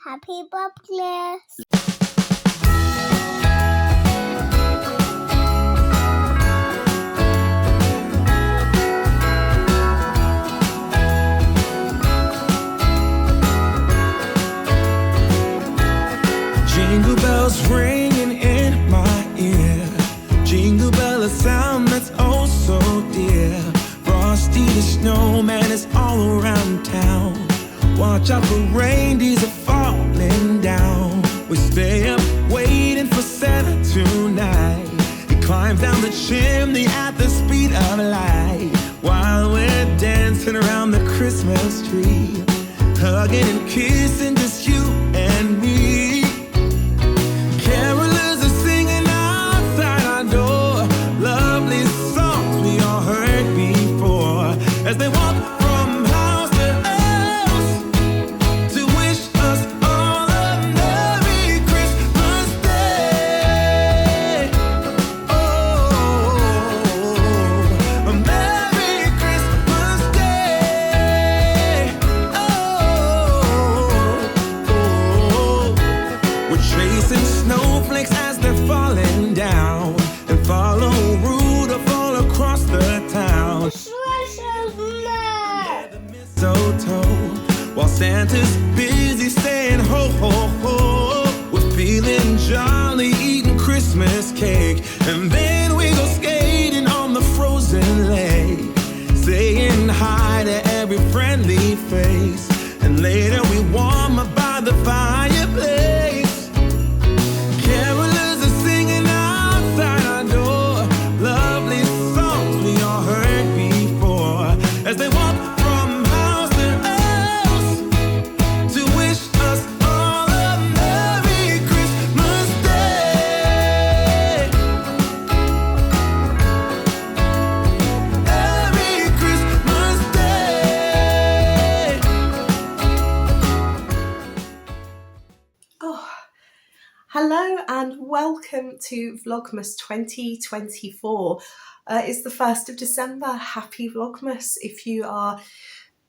Happy Vlogmas. Jingle bells ringing in my ear. Jingle bell, a sound that's oh so dear. Frosty the snowman is all around town. Watch out for reindeers are falling down. We stay up waiting for Santa tonight. He climbs down the chimney at the speed of light, while we're dancing around the Christmas tree, hugging and kissing just you and me. Carolers are singing outside our door, lovely songs we all heard before, as they walk from house to house to wish us all a Merry Christmas Day. Oh, a Merry Christmas Day. Oh, we're chasing snowflakes as they're falling down, and follow Rudolph all across the town. Mistletoe, while Santa's busy saying ho ho ho. We're feeling jolly, eating Christmas cake, and then we go skating on the frozen lake, saying hi to every friendly face, and later we warm up by the fireplace. Carolers are singing outside our door, lovely songs we all heard before, as they walk from house to house to wish us all a Merry Christmas Day. Merry Christmas Day. Oh, hello and welcome to Vlogmas 2024. It's the 1st of December. Happy Vlogmas. If you are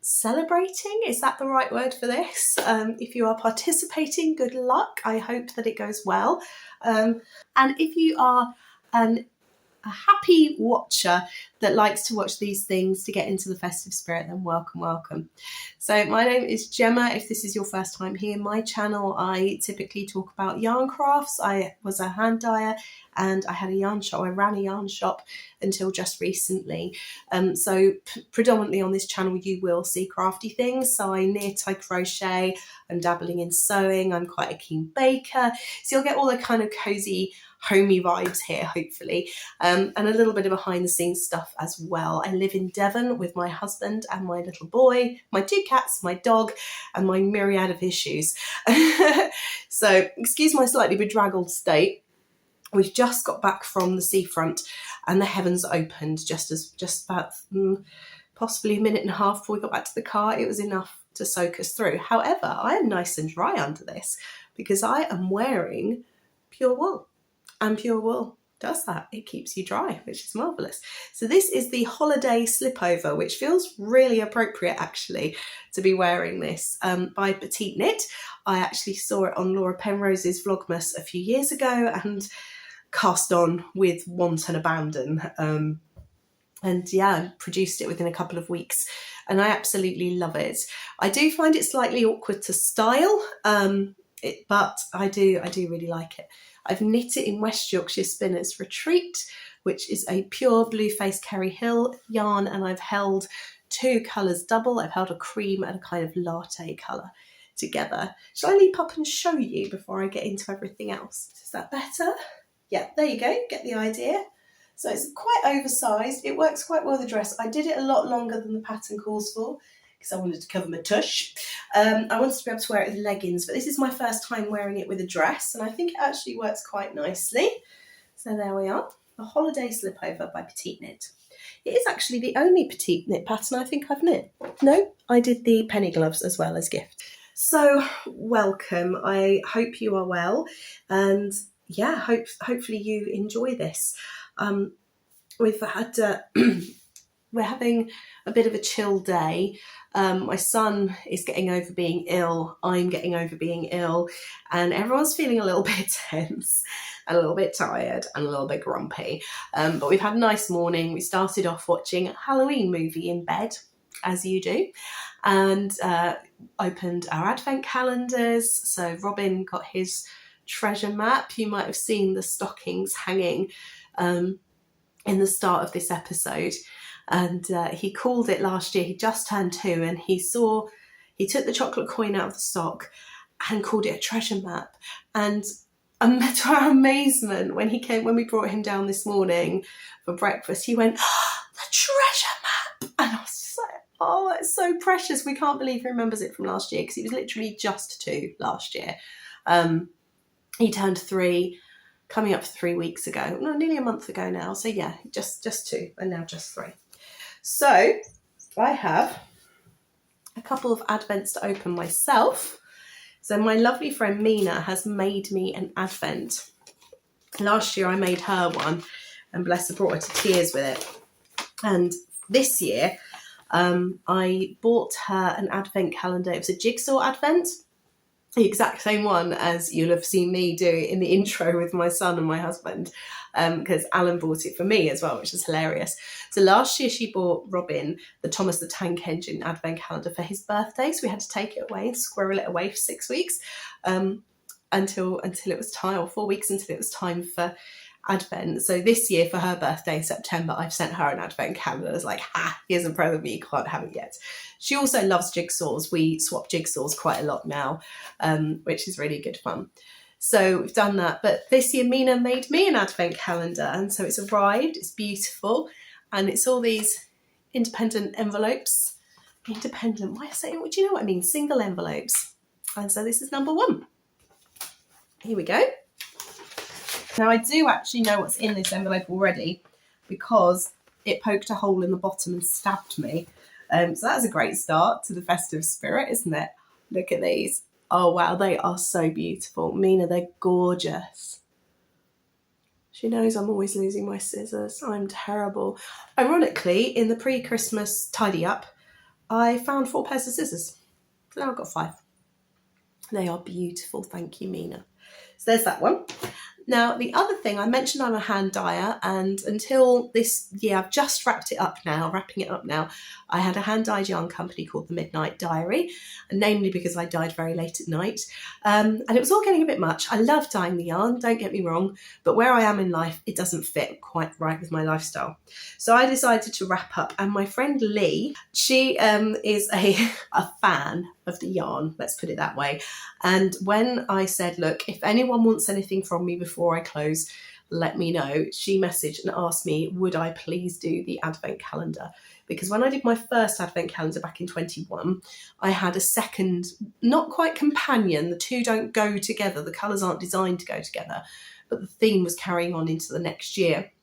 celebrating, is that the right word for this? If you are participating, good luck. I hope that it goes well. And if you are a happy watcher that likes to watch these things to get into the festive spirit, then welcome, welcome. So my name is Gemma. If this is your first time here, my channel, I typically talk about yarn crafts. I was a hand dyer and I had a yarn shop. I ran a yarn shop until just recently. So predominantly on this channel, you will see crafty things. So I knit, I crochet, I'm dabbling in sewing, I'm quite a keen baker. So you'll get all the kind of cozy, homey vibes here, hopefully, and a little bit of behind the scenes stuff as well. I live in Devon with my husband and my little boy, my 2 cats, my dog, and my myriad of issues. So excuse my slightly bedraggled state. We've just got back from the seafront and the heavens opened just about possibly a minute and a half before we got back to the car. It was enough to soak us through. However, I am nice and dry under this because I am wearing pure wool. And pure wool does that. It keeps you dry, which is marvellous. So this is the holiday slipover, which feels really appropriate actually to be wearing this, by Petite Knit. I actually saw it on Laura Penrose's Vlogmas a few years ago and cast on with want and abandon. And yeah, produced it within a couple of weeks and I absolutely love it. I do find it slightly awkward to style, but I do really like it. I've knit it in West Yorkshire Spinners Retreat, which is a pure Blue Face Kerry Hill yarn, and I've held 2 colours double. I've held a cream and a kind of latte colour together. Shall I leap up and show you before I get into everything else? Is that better? Yeah, there you go, get the idea. So it's quite oversized. It works quite well with the dress. I did it a lot longer than the pattern calls for because I wanted to cover my tush. I wanted to be able to wear it with leggings, but this is my first time wearing it with a dress, and I think it actually works quite nicely. So there we are, the holiday slipover by Petite Knit. It is actually the only Petite Knit pattern I think I've knit. No, I did the penny gloves as well as gift. So welcome. I hope you are well, and yeah, hopefully you enjoy this. We've had we're having a bit of a chill day. My son is getting over being ill, I'm getting over being ill, and everyone's feeling a little bit tense and a little bit tired and a little bit grumpy. But we've had a nice morning. We started off watching a Halloween movie in bed, as you do, and opened our advent calendars. So Robin got his treasure map. You might have seen the stockings hanging in the start of this episode. And he called it last year. He just turned 2, and he took the chocolate coin out of the stock and called it a treasure map. And to our amazement, when we brought him down this morning for breakfast, he went, "Oh, the treasure map!" And I was just like, "Oh, that's so precious." We can't believe he remembers it from last year, because he was literally just 2 last year. He turned 3. Coming up 3 weeks ago, no, nearly a month ago now. So yeah, just 2, and now just 3. So I have a couple of advents to open myself. So my lovely friend Mina has made me an advent. Last year I made her one, and bless her, brought her to tears with it. And this year I bought her an advent calendar. It was a jigsaw advent. The exact same one as you'll have seen me do in the intro with my son and my husband, because Alan bought it for me as well, which is hilarious. So last year she bought Robin the Thomas the Tank Engine advent calendar for his birthday, so we had to take it away and squirrel it away for 6 weeks until it was time, or 4 weeks until it was time for Advent. So this year for her birthday in September, I've sent her an advent calendar. It's like, here's a present, but you can't have it yet. She also loves jigsaws. We swap jigsaws quite a lot now, which is really good fun. So we've done that. But this year Mina made me an advent calendar, and so it's arrived. It's beautiful, and it's all these independent envelopes. Independent, why say? Do you know what I mean? Single envelopes. And so this is number 1. Here we go. Now I do actually know what's in this envelope already, because it poked a hole in the bottom and stabbed me. So that's a great start to the festive spirit, isn't it? Look at these. Oh wow, they are so beautiful. Mina, they're gorgeous. She knows I'm always losing my scissors. I'm terrible. Ironically, in the pre-Christmas tidy up, I found 4 pairs of scissors. So now I've got 5. They are beautiful. Thank you, Mina. So there's that one. Now, the other thing, I mentioned I'm a hand dyer, and until this year, I've just wrapping it up now, I had a hand dyed yarn company called The Midnight Diary, and namely because I dyed very late at night, and it was all getting a bit much. I love dyeing the yarn, don't get me wrong, but where I am in life, it doesn't fit quite right with my lifestyle. So I decided to wrap up, and my friend Lee, she is a fan of the yarn, let's put it that way. And when I said, look, if anyone wants anything from me before I close, let me know, she messaged and asked me, would I please do the advent calendar? Because when I did my first advent calendar back in 21, I had a second, not quite companion, the two don't go together, the colours aren't designed to go together, but the theme was carrying on into the next year.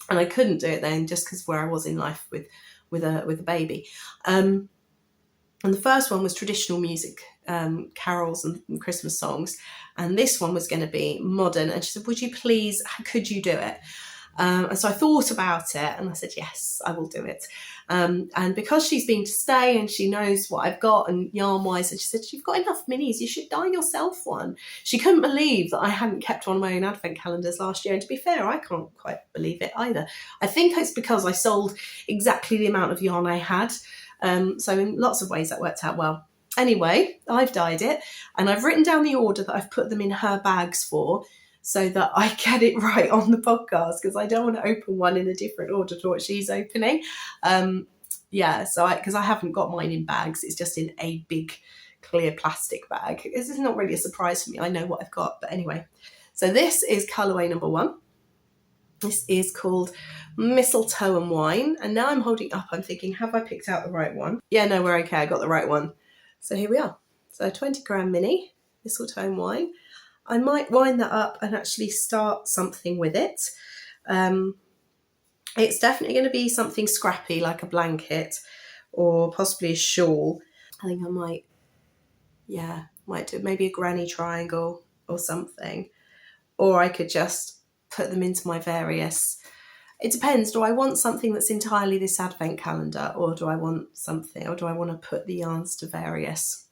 And I couldn't do it then, just because where I was in life with a baby. And the first one was traditional music, carols and Christmas songs. And this one was going to be modern. And she said, would you please, could you do it? And so I thought about it, and I said, yes, I will do it. And because she's been to stay and she knows what I've got and yarn-wise, and she said, you've got enough minis, you should dye yourself one. She couldn't believe that I hadn't kept one of my own advent calendars last year. And to be fair, I can't quite believe it either. I think it's because I sold exactly the amount of yarn I had. So in lots of ways that worked out well. Anyway, I've dyed it, and I've written down the order that I've put them in her bags for, so that I get it right on the podcast, because I don't want to open one in a different order to what she's opening. Because I haven't got mine in bags, it's just in a big clear plastic bag. This is not really a surprise for me, I know what I've got, but anyway. So this is colourway number 1. This is called Mistletoe and Wine. And now I'm holding up, I'm thinking, have I picked out the right one? Yeah, no, we're okay, I got the right one. So here we are. So 20 gram mini, Mistletoe and Wine. I might wind that up and actually start something with it. It's definitely going to be something scrappy, like a blanket or possibly a shawl. I think I might do maybe a granny triangle or something. Or I could just put them into my various It depends. Do I want something that's entirely this advent calendar, or do I want something, or do I want to put the yarns to various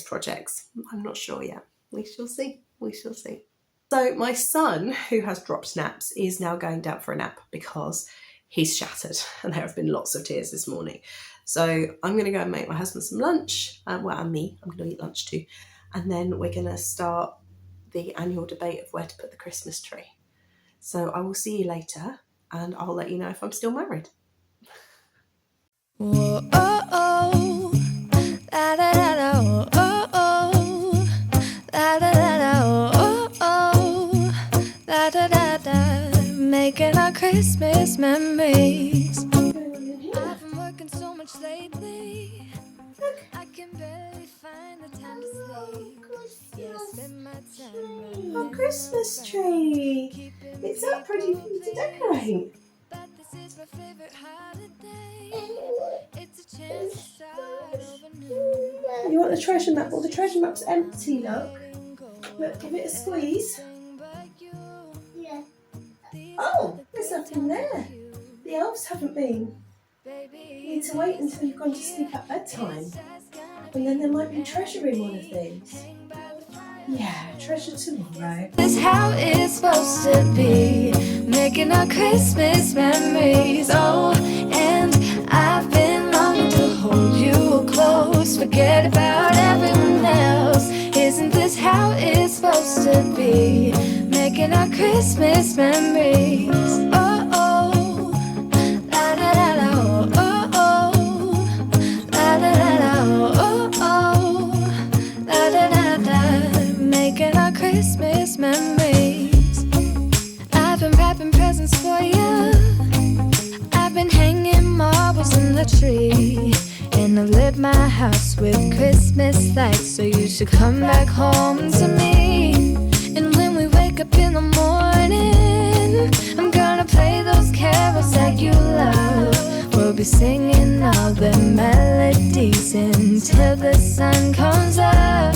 projects? I'm not sure yet. We shall see. We shall see. So my son, who has dropped naps, is now going down for a nap because he's shattered and there have been lots of tears this morning. So I'm going to go and make my husband some lunch. And me, I'm going to eat lunch too. And then we're going to start the annual debate of where to put the Christmas tree. So I will see you later and I'll let you know if I'm still married. Whoa, oh, oh. La, da, da, da, oh, oh. La, da, da, da, oh, oh. La, da, da, da. Making our Christmas memories. I've been working so much lately. I can barely find the time to sleep. Yeah, spend my time Oh, Christmas tree! It's that pretty for you to decorate. But this is my favorite holiday. It's a chance to start over new. You want the treasure map? Well, the treasure map's empty, look. Look, give it a squeeze. Yeah. Oh, there's nothing there. The elves haven't been. You need to wait until you've gone to sleep at bedtime. And then there might be treasure in one of these. Yeah, treasure tomorrow. This is how it's supposed to be, making our Christmas memories. Oh, and I've been longing to hold you close, forget about everyone else. Isn't this how it's supposed to be, making our Christmas memories? Oh, oh, la da da da, oh, oh, la da da da, oh, oh, la da da da, making our Christmas memories. I've been wrapping presents for you. I've been hanging marbles in the tree, and I've lit my house with Christmas lights. So you should come back home to me. And when we wake up in the morning, I'm gonna play those carols that you love. We'll be singing all the melodies until the sun comes up.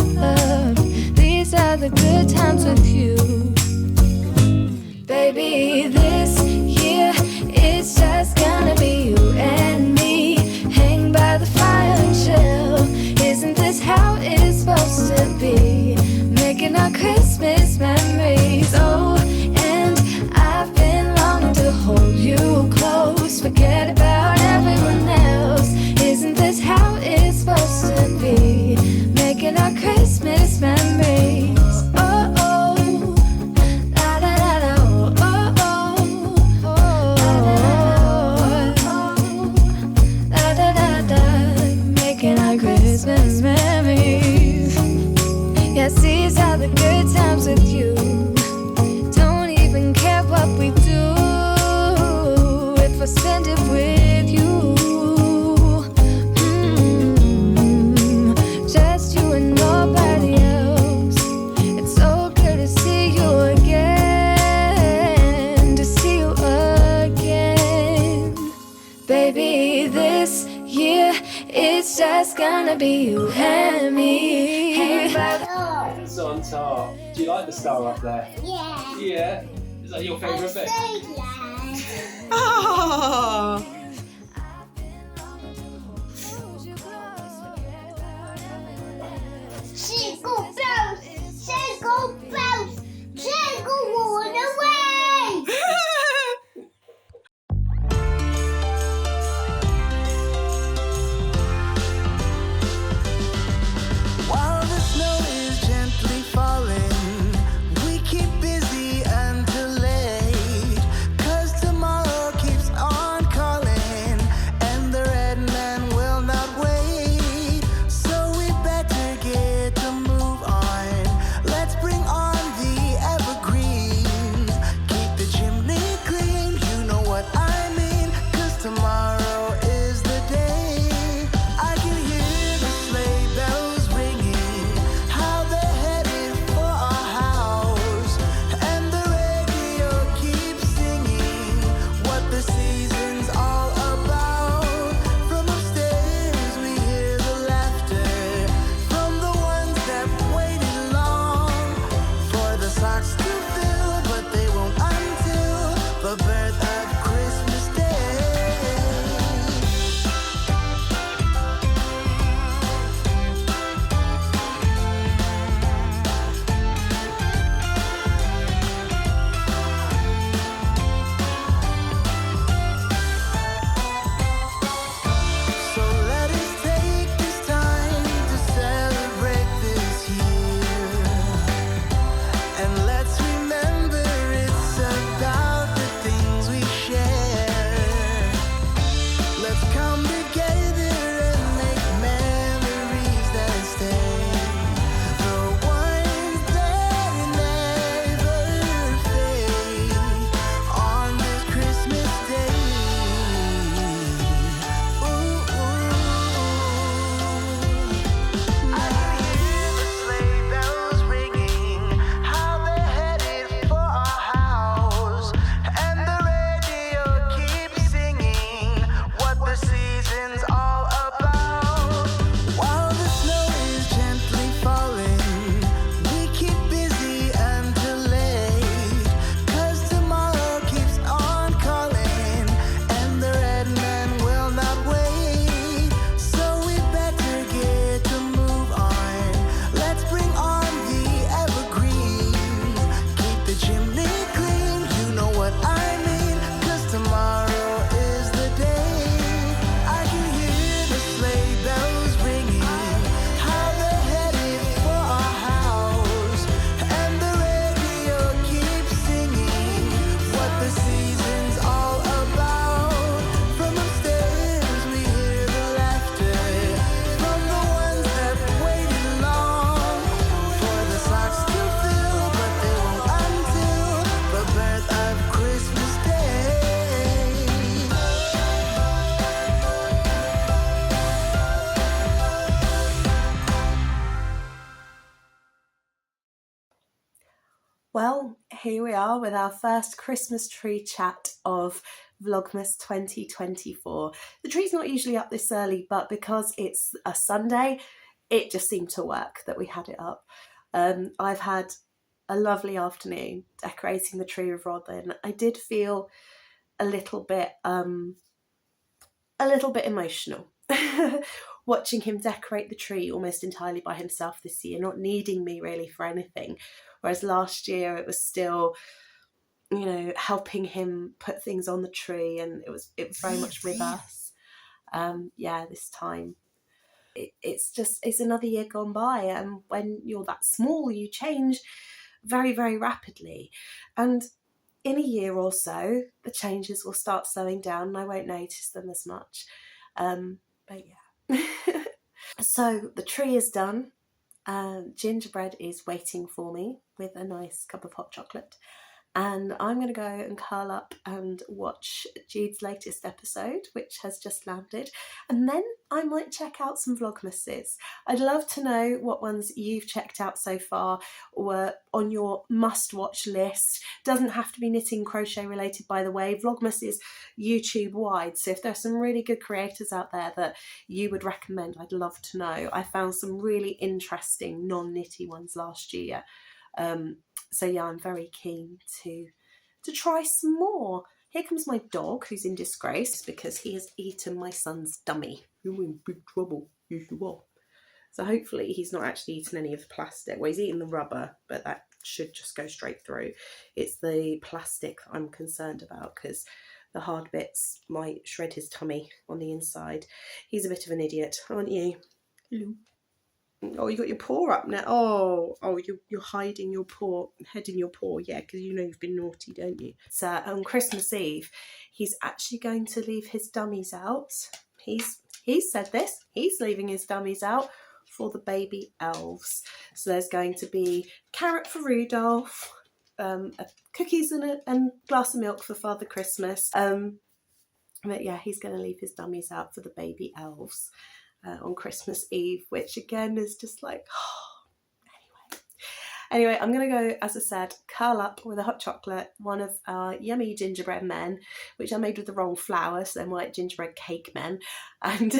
These are the good times with you. Baby, this year it's just gonna be you and me. Hang by the fire and chill. Isn't this how it's supposed to be, making our Christmas memories? Oh, and I've been longing to hold you close, forget about everyone else. Isn't this how it's supposed to be, making our Christmas memories? Oh, oh, la da da da, oh, oh, oh, la da da da, making our Christmas memories. Yes, these are the good times with you. Don't even care what we do if I spend it with you. Just you and nobody else. It's so good to see you again, to see you again. Baby, this year it's just gonna be you and me. Hang by the It's on top. Do you like the star up there? Yeah. Yeah. Is that your favourite bit? So glad. Oh, Jingle bells, jingle bells, jingle all the way. While the snow is gently falling, we keep busy until late, 'cause tomorrow keeps on calling. Well, here we are with our first Christmas tree chat of Vlogmas 2024. The tree's not usually up this early, but because it's a Sunday, it just seemed to work that we had it up. I've had a lovely afternoon decorating the tree with Robin. I did feel a little bit emotional watching him decorate the tree almost entirely by himself this year, not needing me really for anything. Whereas last year it was still, you know, helping him put things on the tree, and it was very much with us. This time it's another year gone by, and when you're that small, you change very, very rapidly. And in a year or so, the changes will start slowing down and I won't notice them as much. But yeah. So the tree is done. Gingerbread is waiting for me with a nice cup of hot chocolate. And I'm going to go and curl up and watch Jude's latest episode, which has just landed. And then I might check out some Vlogmases. I'd love to know what ones you've checked out so far or on your must-watch list. Doesn't have to be knitting, crochet related, by the way. Vlogmas is YouTube wide, so if there's some really good creators out there that you would recommend, I'd love to know. I found some really interesting non-knitty ones last year. So yeah, I'm very keen to try some more. Here comes my dog, who's in disgrace because he has eaten my son's dummy. You're in big trouble, yes you are. So hopefully he's not actually eaten any of the plastic. Well, he's eaten the rubber, but that should just go straight through. It's the plastic I'm concerned about because the hard bits might shred his tummy on the inside. He's a bit of an idiot, aren't you? Hello. Oh, you got your paw up now. Oh, you're hiding your paw, head in your paw, yeah, because you know you've been naughty, don't you? So on Christmas Eve, he's actually going to leave his dummies out. He's said this. He's leaving his dummies out for the baby elves. So there's going to be carrot for Rudolph, cookies and a glass of milk for Father Christmas. But yeah, he's going to leave his dummies out for the baby elves. On Christmas Eve, which again is just like, Anyway, I'm going to go, as I said, curl up with a hot chocolate, one of our yummy gingerbread men, which I made with the wrong flour, so they're white gingerbread cake men, and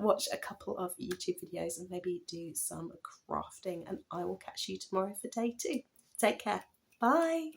watch a couple of YouTube videos and maybe do some crafting. And I will catch you tomorrow for day 2. Take care. Bye.